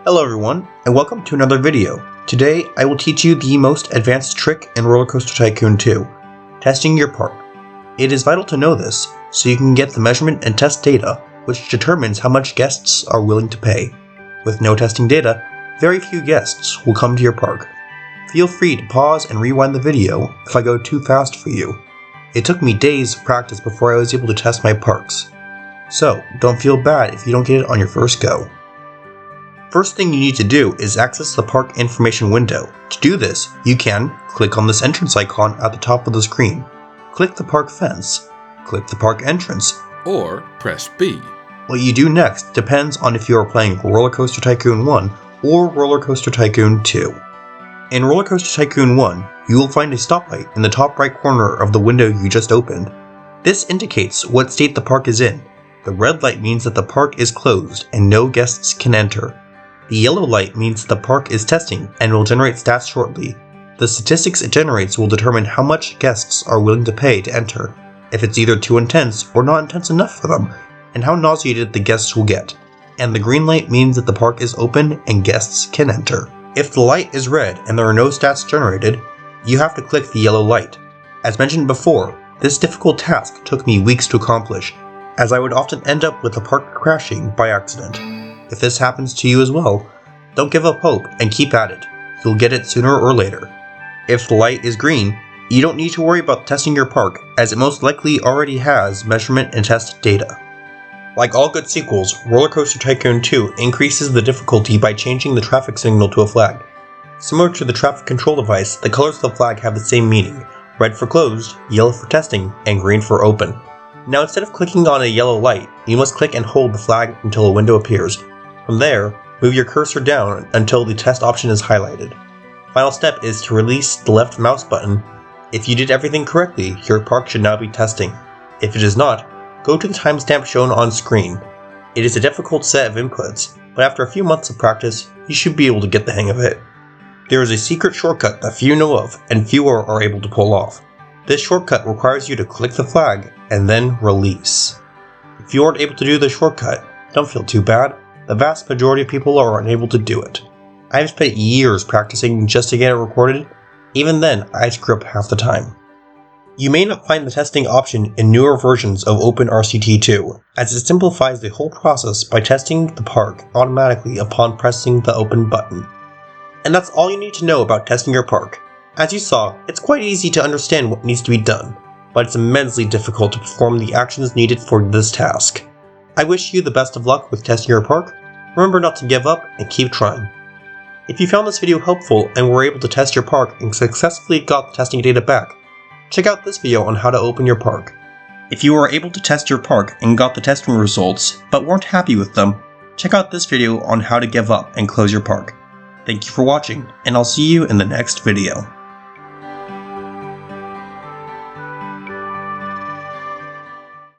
Hello everyone, and welcome to another video. Today, I will teach you the most advanced trick in RollerCoaster Tycoon 2, testing your park. It is vital to know this, so you can get the measurement and test data, which determines how much guests are willing to pay. With no testing data, very few guests will come to your park. Feel free to pause and rewind the video if I go too fast for you. It took me days of practice before I was able to test my parks. So, don't feel bad if you don't get it on your first go. First thing you need to do is access the park information window. To do this, you can click on this entrance icon at the top of the screen. Click the park fence. Click the park entrance. Or press B. What you do next depends on if you are playing RollerCoaster Tycoon 1 or RollerCoaster Tycoon 2. In RollerCoaster Tycoon 1, you will find a stoplight in the top right corner of the window you just opened. This indicates what state the park is in. The red light means that the park is closed and no guests can enter. The yellow light means the park is testing and will generate stats shortly. The statistics it generates will determine how much guests are willing to pay to enter, if it's either too intense or not intense enough for them, and how nauseated the guests will get. And the green light means that the park is open and guests can enter. If the light is red and there are no stats generated, you have to click the yellow light. As mentioned before, this difficult task took me weeks to accomplish, as I would often end up with the park crashing by accident. If this happens to you as well, don't give up hope and keep at it. You'll get it sooner or later. If the light is green, you don't need to worry about testing your park, as it most likely already has measurement and test data. Like all good sequels, RollerCoaster Tycoon 2 increases the difficulty by changing the traffic signal to a flag. Similar to the traffic control device, the colors of the flag have the same meaning: red for closed, yellow for testing, and green for open. Now instead of clicking on a yellow light, you must click and hold the flag until a window appears. From there, move your cursor down until the test option is highlighted. Final step is to release the left mouse button. If you did everything correctly, your park should now be testing. If it is not, go to the timestamp shown on screen. It is a difficult set of inputs, but after a few months of practice, you should be able to get the hang of it. There is a secret shortcut that few know of and fewer are able to pull off. This shortcut requires you to click the flag and then release. If you aren't able to do the shortcut, don't feel too bad. The vast majority of people are unable to do it. I've spent years practicing just to get it recorded. Even then, I screw up half the time. You may not find the testing option in newer versions of OpenRCT2, as it simplifies the whole process by testing the park automatically upon pressing the open button. And that's all you need to know about testing your park. As you saw, it's quite easy to understand what needs to be done, but it's immensely difficult to perform the actions needed for this task. I wish you the best of luck with testing your park. Remember not to give up and keep trying. If you found this video helpful and were able to test your park and successfully got the testing data back, check out this video on how to open your park. If you were able to test your park and got the testing results but weren't happy with them, check out this video on how to give up and close your park. Thank you for watching, and I'll see you in the next video.